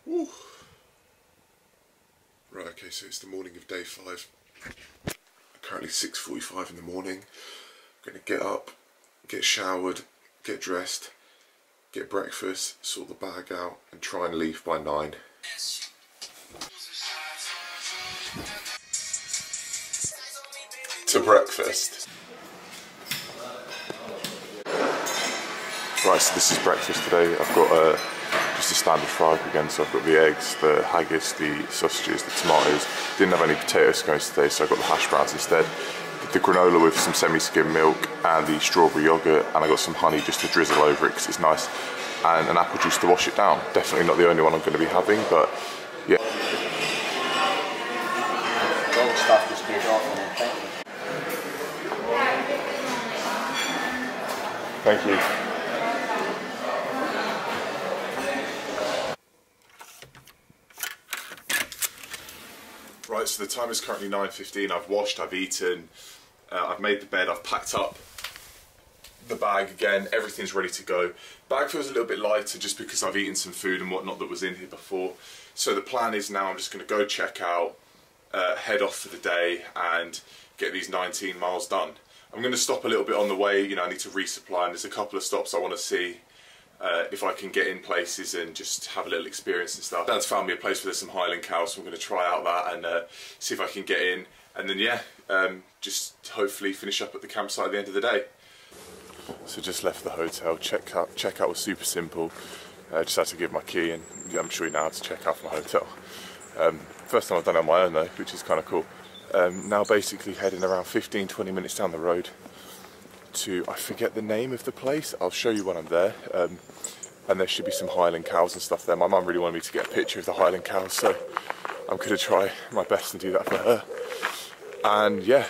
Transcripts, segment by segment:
Woo. Right, okay, so it's the morning of day 5. Currently 6:45 in the morning. I'm going to get up, get showered, get dressed, get breakfast, sort the bag out and try and leave by 9. To breakfast. Right, so this is breakfast today. I've got just a standard fry again, so I've got the eggs, the haggis, the sausages, the tomatoes. Didn't have any potato scones today, so I got the hash browns instead. Did the granola with some semi-skim milk and the strawberry yoghurt, and I got some honey just to drizzle over it because it's nice, and an apple juice to wash it down. Definitely not the only one I'm going to be having, but yeah. Stuff just get off and then thank you. Right, so the time is currently 9:15. I've washed, I've eaten, I've made the bed, I've packed up the bag again, everything's ready to go. Bag feels a little bit lighter just because I've eaten some food and whatnot that was in here before. So the plan is now I'm just going to go check out, head off for the day and get these 19 miles done. I'm going to stop a little bit on the way, you know, I need to resupply, and there's a couple of stops I want to see if I can get in places and just have a little experience and stuff. Dad's found me a place where there's some Highland cows, so I'm going to try out that and see if I can get in, and then yeah, just hopefully finish up at the campsite at the end of the day. So just left the hotel, checkout was super simple, just had to give my key and I'm sure you know how to check out from a hotel. First time I've done it on my own though, which is kind of cool. Now basically heading around 15-20 minutes down the road to, I forget the name of the place, I'll show you when I'm there, and there should be some Highland cows and stuff there. My mum really wanted me to get a picture of the Highland cows, so I'm going to try my best and do that for her. And yeah,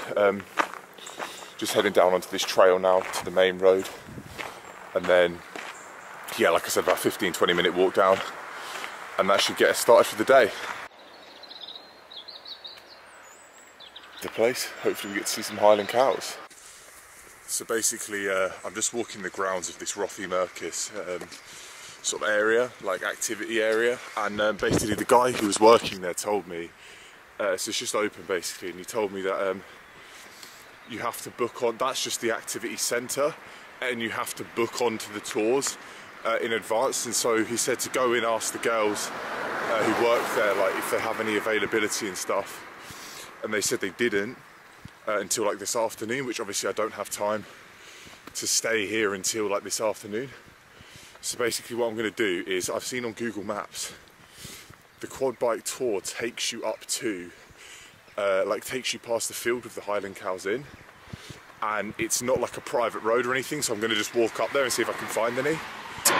just heading down onto this trail now to the main road, and then yeah, like I said, about 15-20 minute walk down, and that should get us started for the day. The place, hopefully we get to see some Highland cows. So basically I'm just walking the grounds of this Rothy Mercus sort of area, like activity area, and basically the guy who was working there told me, so it's just open basically, and he told me that you have to book on, that's just the activity centre, and you have to book onto the tours in advance. And so he said to go in, ask the girls who work there, like if they have any availability and stuff, and they said they didn't until like this afternoon, which obviously I don't have time to stay here until like this afternoon. So basically what I'm going to do is, I've seen on Google Maps the quad bike tour takes you up to like takes you past the field with the Highland cows in, and it's not like a private road or anything, so I'm going to just walk up there and see if I can find any.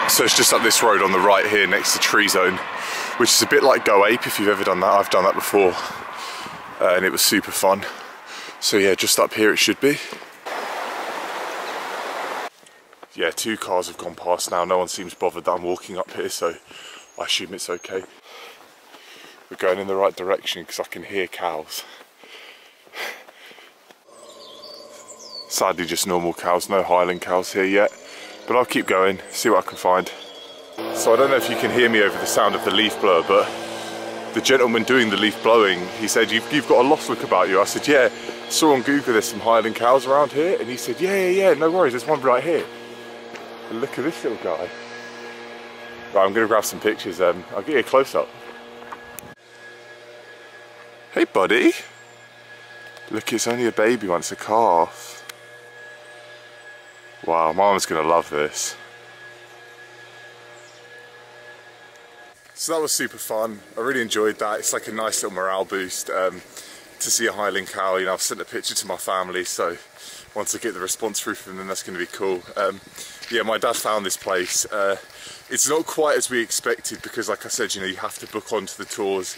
So it's just up this road on the right here next to Tree Zone, which is a bit like Go Ape if you've ever done that. I've done that before and it was super fun. So yeah, just up here it should be. Yeah, 2 cars have gone past now, no one seems bothered that I'm walking up here, so I assume it's okay. We're going in the right direction because I can hear cows. Sadly just normal cows, no Highland cows here yet, but I'll keep going, see what I can find. So I don't know if you can hear me over the sound of the leaf blower, but the gentleman doing the leaf blowing, he said, you've got a lost look about you. I said, yeah, saw on Google there's some Highland cows around here, and he said, yeah, no worries, there's one right here. And look at this little guy. Right, I'm going to grab some pictures, I'll get you a close-up. Hey buddy! Look, it's only a baby one, it's a calf. Wow, Mama's going to love this. So that was super fun, I really enjoyed that. It's like a nice little morale boost to see a Highland cow. You know, I've sent a picture to my family, so once I get the response through from them, that's going to be cool. Yeah, my dad found this place. It's not quite as we expected because, like I said, you know, you have to book onto the tours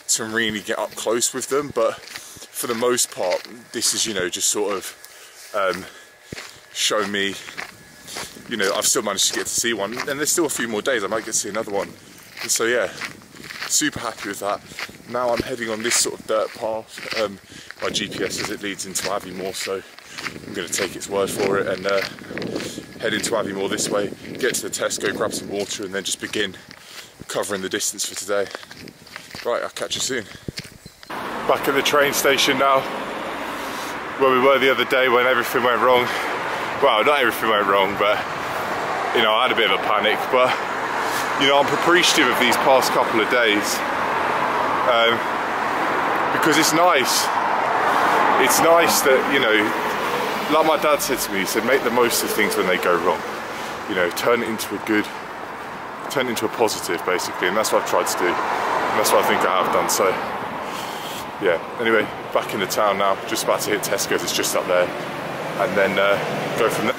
to really get up close with them, but for the most part, this is, you know, just sort of show me, you know, I've still managed to get to see one, and there's still a few more days, I might get to see another one. And so yeah, super happy with that. Now I'm heading on this sort of dirt path. My GPS says it leads into Aviemore, so I'm going to take its word for it and head into Aviemore this way, get to the Tesco, grab some water, and then just begin covering the distance for today. Right, I'll catch you soon. Back at the train station now, where we were the other day when everything went wrong. Well, not everything went wrong, but you know, I had a bit of a panic, but you know, I'm appreciative of these past couple of days because it's nice. It's nice that, you know, like my dad said to me, he said, make the most of things when they go wrong. You know, turn it into a positive, basically, and that's what I've tried to do, and that's what I think I have done. So yeah, anyway, back in the town now, just about to hit Tesco's, it's just up there, and then go from there.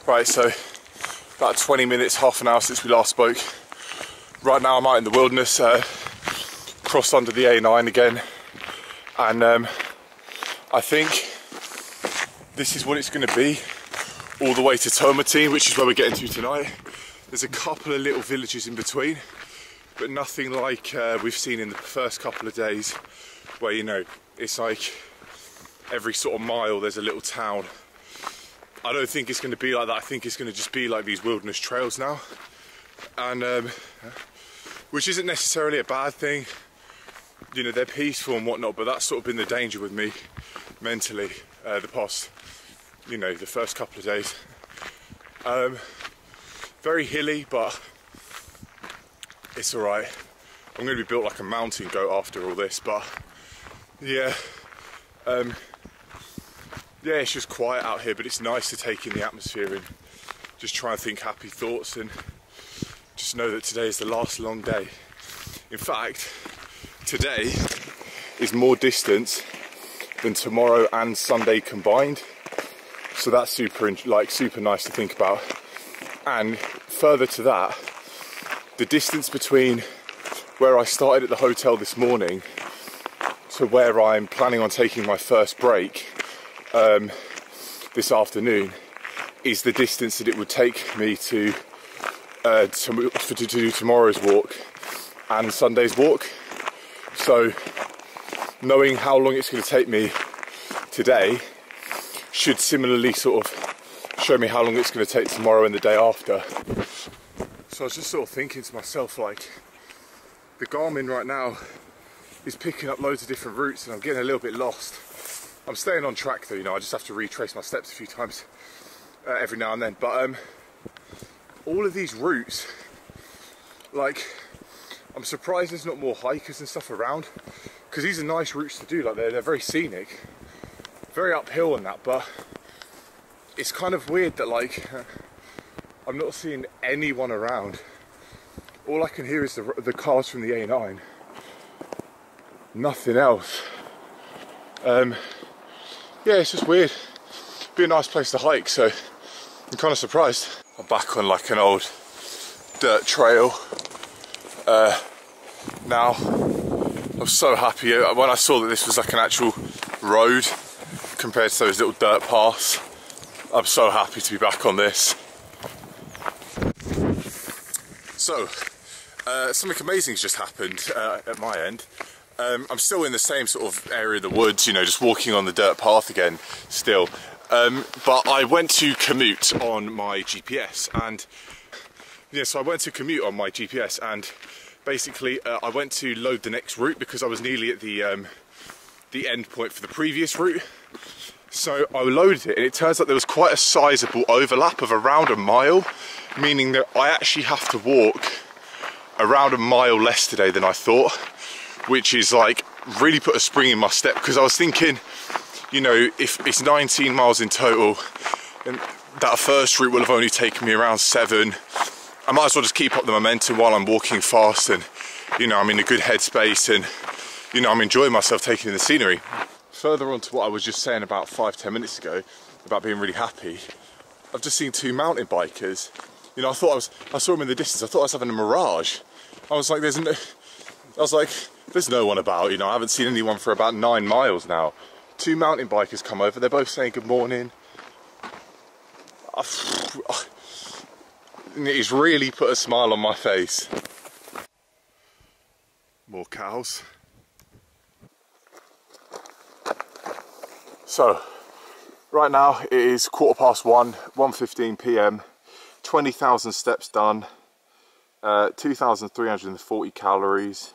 Right, so about 20 minutes, half an hour since we last spoke. Right now I'm out in the wilderness, crossed under the A9 again, and I think this is what it's going to be all the way to Tomatine, which is where we're getting to tonight. There's a couple of little villages in between, but nothing like we've seen in the first couple of days, where, you know, it's like every sort of mile there's a little town. I don't think it's going to be like that. I think it's going to just be like these wilderness trails now, and which isn't necessarily a bad thing. You know, they're peaceful and whatnot, but that's sort of been the danger with me mentally the past, you know, the first couple of days. Very hilly, but it's all right. I'm going to be built like a mountain goat after all this, but yeah. Yeah, it's just quiet out here, but it's nice to take in the atmosphere and just try and think happy thoughts and just know that today is the last long day. In fact, today is more distance than tomorrow and Sunday combined. So that's super nice to think about. And further to that, the distance between where I started at the hotel this morning to where I'm planning on taking my first break this afternoon is the distance that it would take me to do tomorrow's walk and Sunday's walk. So knowing how long it's going to take me today should similarly sort of show me how long it's going to take tomorrow and the day after. So I was just sort of thinking to myself, like, the Garmin right now is picking up loads of different routes and I'm getting a little bit lost. I'm staying on track though, you know, I just have to retrace my steps a few times every now and then, but all of these routes, like, I'm surprised there's not more hikers and stuff around, because these are nice routes to do, like they're very scenic, very uphill and that, but it's kind of weird that, like, I'm not seeing anyone around. All I can hear is the cars from the A9, nothing else. Yeah, it's just weird. Be a nice place to hike, so I'm kind of surprised. I'm back on like an old dirt trail now. I'm so happy when I saw that this was like an actual road compared to those little dirt paths. I'm so happy to be back on this. So, something amazing's just happened at my end. I'm still in the same sort of area of the woods, you know, just walking on the dirt path again still. But I went to commute on my GPS, and yeah, so I went to commute on my GPS, and basically I went to load the next route because I was nearly at the end point for the previous route. So I loaded it, and it turns out there was quite a sizable overlap of around a mile, meaning that I actually have to walk around a mile less today than I thought, which is like really put a spring in my step, because I was thinking, you know, if it's 19 miles in total and that first route will have only taken me around 7, I might as well just keep up the momentum while I'm walking fast, and you know, I'm in a good headspace, and you know, I'm enjoying myself taking in the scenery. Further on to what I was just saying about 5-10 minutes ago about being really happy, I've just seen 2 mountain bikers. You know, I saw them in the distance. I thought I was having a mirage. I was like, there's no one about, you know. I haven't seen anyone for about 9 miles now. 2 mountain bikers come over, they're both saying good morning. It's really put a smile on my face. More cows. So, right now it is 1:15, 1:15 PM, 20,000 steps done, 2,340 calories,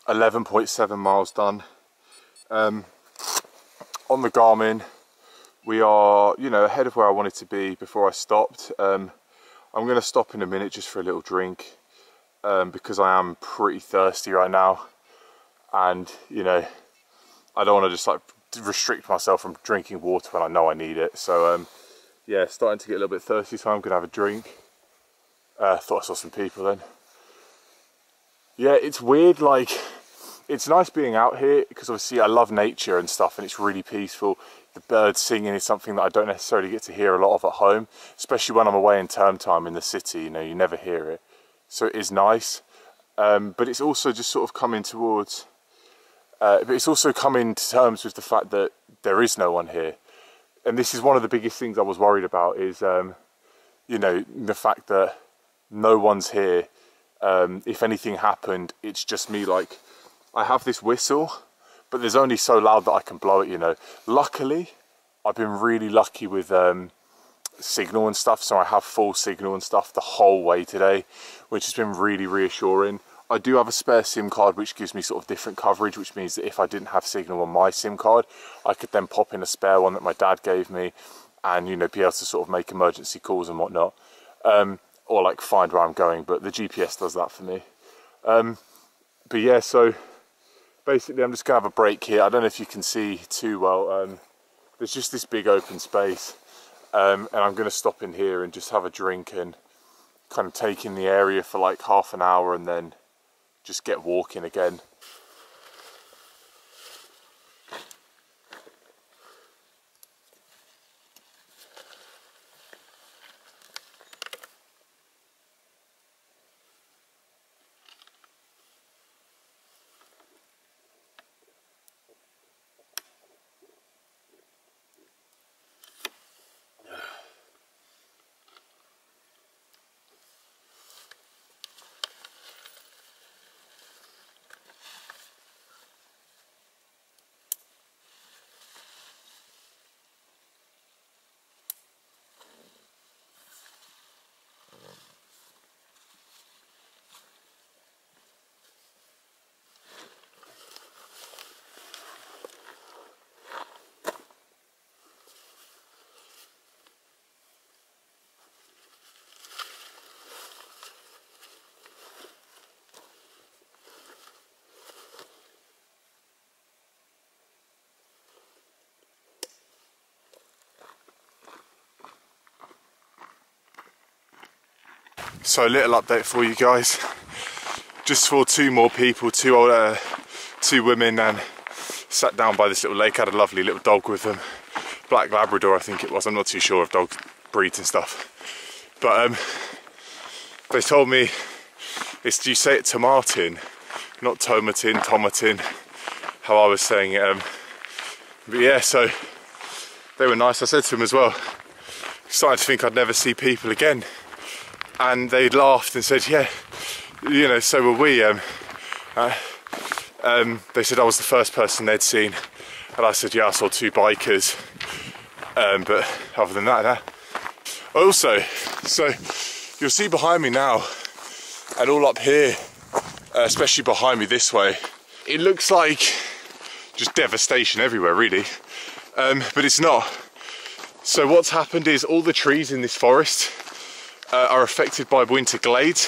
11.7 miles done. On the Garmin, we are, you know, ahead of where I wanted to be before I stopped. I'm going to stop in a minute just for a little drink, because I am pretty thirsty right now, and you know, I don't want to just like restrict myself from drinking water when I know I need it. So yeah, starting to get a little bit thirsty, so I'm going to have a drink. Thought I saw some people then. Yeah, it's weird, like, it's nice being out here because obviously I love nature and stuff, and it's really peaceful. The birds singing is something that I don't necessarily get to hear a lot of at home, especially when I'm away in term time in the city, you know, you never hear it. So it is nice, but it's also just sort of coming towards, but it's also coming to terms with the fact that there is no one here. And this is one of the biggest things I was worried about is, you know, the fact that no one's here. If anything happened, it's just me. Like, I have this whistle, but there's only so loud that I can blow it, you know. Luckily, I've been really lucky with signal and stuff, so I have full signal and stuff the whole way today, which has been really reassuring. I do have a spare SIM card which gives me sort of different coverage, which means that if I didn't have signal on my SIM card, I could then pop in a spare one that my dad gave me and, you know, be able to sort of make emergency calls and whatnot, or like find where I'm going, but the GPS does that for me. But yeah, so basically I'm just gonna have a break here. I don't know if you can see too well, there's just this big open space, and I'm gonna stop in here and just have a drink and kind of take in the area for like half an hour and then just get walking again. So a little update for you guys. Just saw 2 more people, 2 women, and sat down by this little lake. Had a lovely little dog with them, Black Labrador I think it was. I'm not too sure of dog breeds and stuff, but they told me it's, you say it tomatin, not tomatin, tomatin, how I was saying it. But yeah, so they were nice. I said to them as well, starting to think I'd never see people again. And they laughed and said, yeah, you know, so were we. They said I was the first person they'd seen. And I said, yeah, I saw 2 bikers. But other than that, nah. Also, so you'll see behind me now, and all up here, especially behind me this way, it looks like just devastation everywhere, really. But it's not. So what's happened is all the trees in this forest are affected by winter glades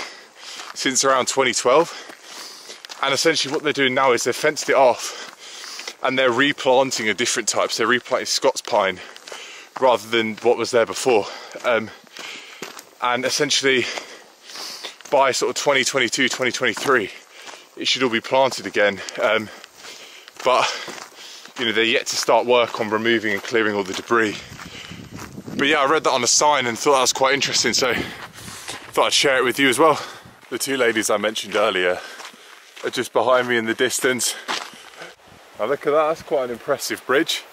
since around 2012, and essentially what they're doing now is they've fenced it off and they're replanting a different type. So they're replanting Scots pine rather than what was there before, and essentially by sort of 2022, 2023 it should all be planted again, but you know, they're yet to start work on removing and clearing all the debris. But yeah, I read that on a sign and thought that was quite interesting, so thought I'd share it with you as well. The 2 ladies I mentioned earlier, are just behind me in the distance. Now look at that, that's quite an impressive bridge.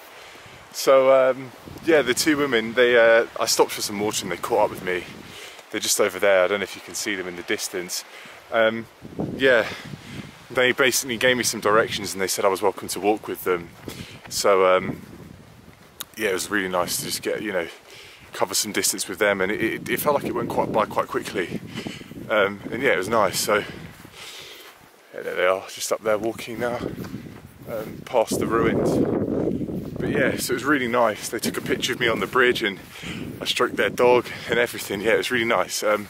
So yeah, the two women, I stopped for some water and they caught up with me. They're just over there, I don't know if you can see them in the distance. Yeah, they basically gave me some directions and they said I was welcome to walk with them. So yeah, it was really nice to just get, you know, cover some distance with them, and it felt like it went quite quickly. And yeah, it was nice. So yeah, there they are, just up there walking now, past the ruins. But yeah, so it was really nice. They took a picture of me on the bridge and I stroked their dog and everything. Yeah, it was really nice. And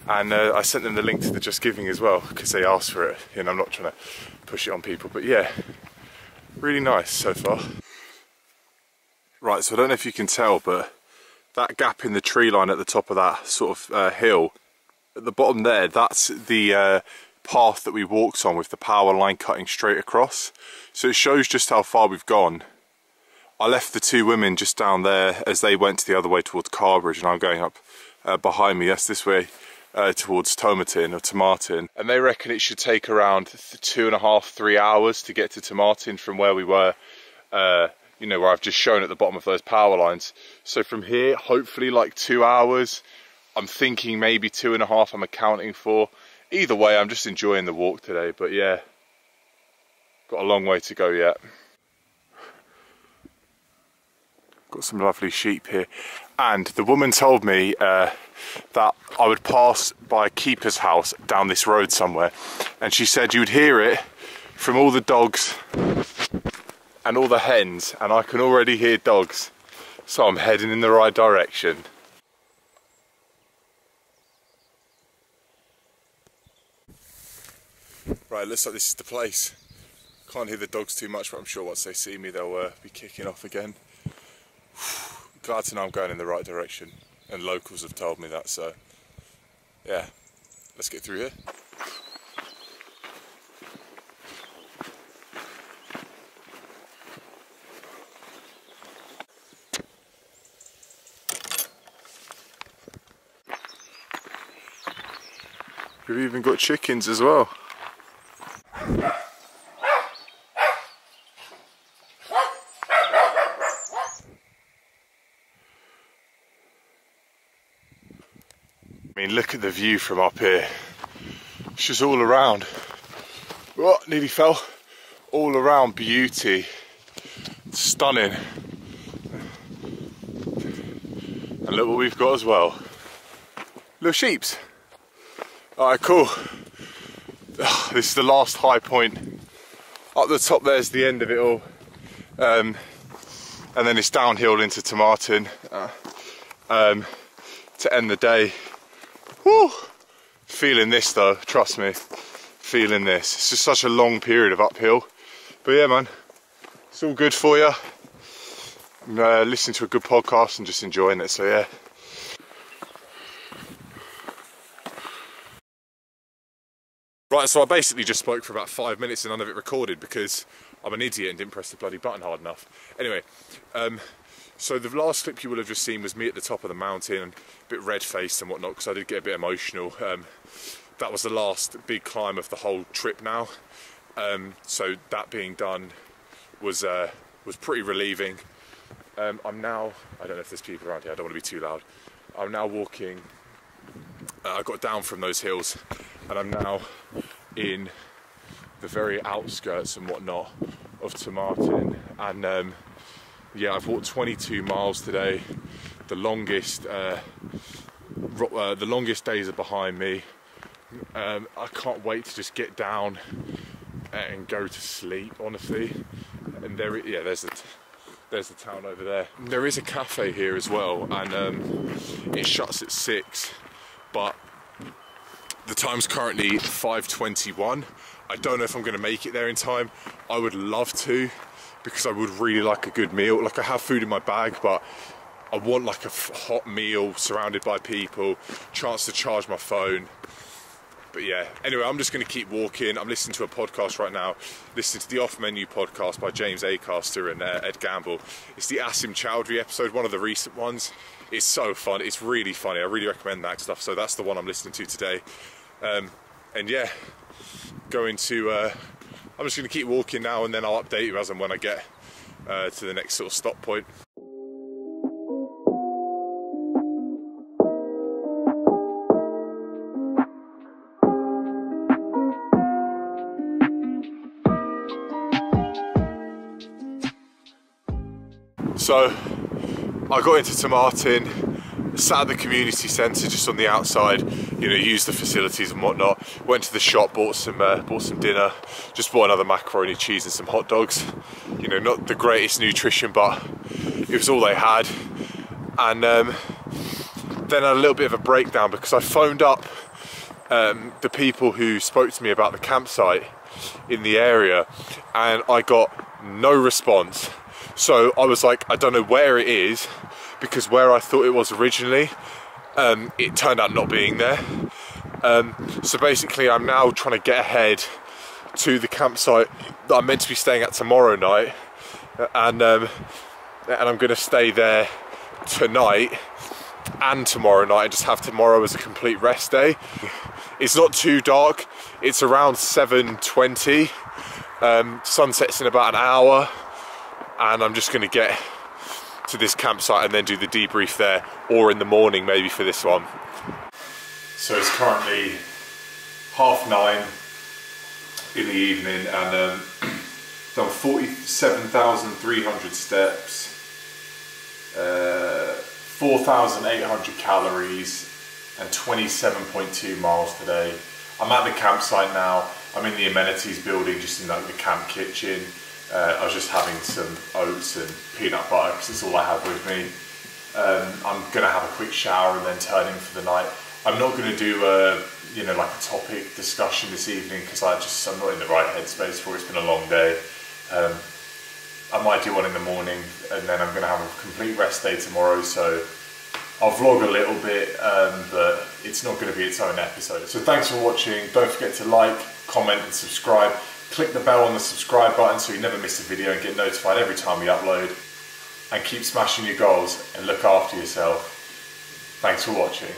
I sent them the link to the Just Giving as well, because they asked for it. You know, I'm not trying to push it on people, but yeah, really nice so far. Right, so I don't know if you can tell, but that gap in the tree line at the top of that sort of hill, at the bottom there, that's the path that we walked on with the power line cutting straight across. So it shows just how far we've gone. I left the two women just down there as they went the other way towards Carbridge, and I'm going up behind me, that's this way, towards Tomartin or Tomartin. And they reckon it should take around 2.5–3 hours to get to Tomartin from where we were, you know, where I've just shown at the bottom of those power lines. So from here, hopefully like 2 hours. I'm thinking maybe 2.5 I'm accounting for. Either way, I'm just enjoying the walk today, but yeah, got a long way to go yet. Got some lovely sheep here. And the woman told me that I would pass by a keeper's house down this road somewhere. And she said you'd hear it from all the dogs and all the hens, and I can already hear dogs, so I'm heading in the right direction. Right, looks like this is the place. Can't hear the dogs too much, but I'm sure once they see me they'll be kicking off again. Glad to know I'm going in the right direction, and locals have told me that, so yeah, let's get through here. We've even got chickens as well. I mean, look at the view from up here. It's just all around. Oh, nearly fell. All around beauty. It's stunning. And look what we've got as well. Little sheeps. Alright, cool. This is the last high point. Up the top there's the end of it all. And then it's downhill into Tomartin to end the day. Woo! Feeling this though, trust me. Feeling this. It's just such a long period of uphill. But yeah, man, it's all good for you. I'm listening to a good podcast and just enjoying it, so yeah. Right, so I basically just spoke for about 5 minutes and none of it recorded because I'm an idiot and didn't press the bloody button hard enough. Anyway, so the last clip you will have just seen was me at the top of the mountain, a bit red-faced and whatnot because I did get a bit emotional. That was the last big climb of the whole trip now. So that being done was pretty relieving. I'm now, I don't know if there's people around here, I don't want to be too loud. I'm now walking, I got down from those hills and I'm now in the very outskirts and whatnot of Tomartin, and yeah, I've walked 22 miles today. The longest days are behind me. I can't wait to just get down and go to sleep, honestly. And there's the town over there. There is a cafe here as well, and it shuts at 6, but the time's currently 5:21. I don't know if I'm going to make it there in time. I would love to, because I would really like a good meal. Like, I have food in my bag, but I want like a hot meal surrounded by people, chance to charge my phone. But yeah, anyway, I'm just going to keep walking. I'm listening to a podcast right now, listening to the Off Menu podcast by James Acaster and Ed Gamble. It's the Asim Chowdhury episode, one of the recent ones. It's so fun, it's really funny. I really recommend that stuff. So that's the one I'm listening to today. And yeah, I'm just going to keep walking now, and then I'll update you as and when I get to the next sort of stop point. So I got into Martin, sat at the community centre just on the outside, you know, used the facilities and whatnot. Went to the shop, bought some dinner, just bought another macaroni cheese and some hot dogs. You know, not the greatest nutrition, but it was all they had. And then I had a little bit of a breakdown because I phoned up the people who spoke to me about the campsite in the area, and I got no response. So I was like, I don't know where it is, because where I thought it was originally, it turned out not being there. So basically I'm now trying to get ahead to the campsite that I'm meant to be staying at tomorrow night, and I'm going to stay there tonight and tomorrow night and just have tomorrow as a complete rest day. It's not too dark, it's around 7:20, sun sets in about an hour, and I'm just going to get to this campsite and then do the debrief there, or in the morning maybe for this one. So it's currently 9:30 in the evening, and done 47,300 steps, 4,800 calories and 27.2 miles today. I'm at the campsite now. I'm in the amenities building, just in like the camp kitchen. I was just having some oats and peanut butter because it's all I have with me. I'm going to have a quick shower and then turn in for the night. I'm not going to do a topic discussion this evening because I'm not in the right headspace for it. It's been a long day. I might do one in the morning, and then I'm going to have a complete rest day tomorrow, so I'll vlog a little bit, but it's not going to be its own episode. So thanks for watching. Don't forget to like, comment and subscribe. Click the bell on the subscribe button so you never miss a video and get notified every time we upload. And keep smashing your goals and look after yourself. Thanks for watching.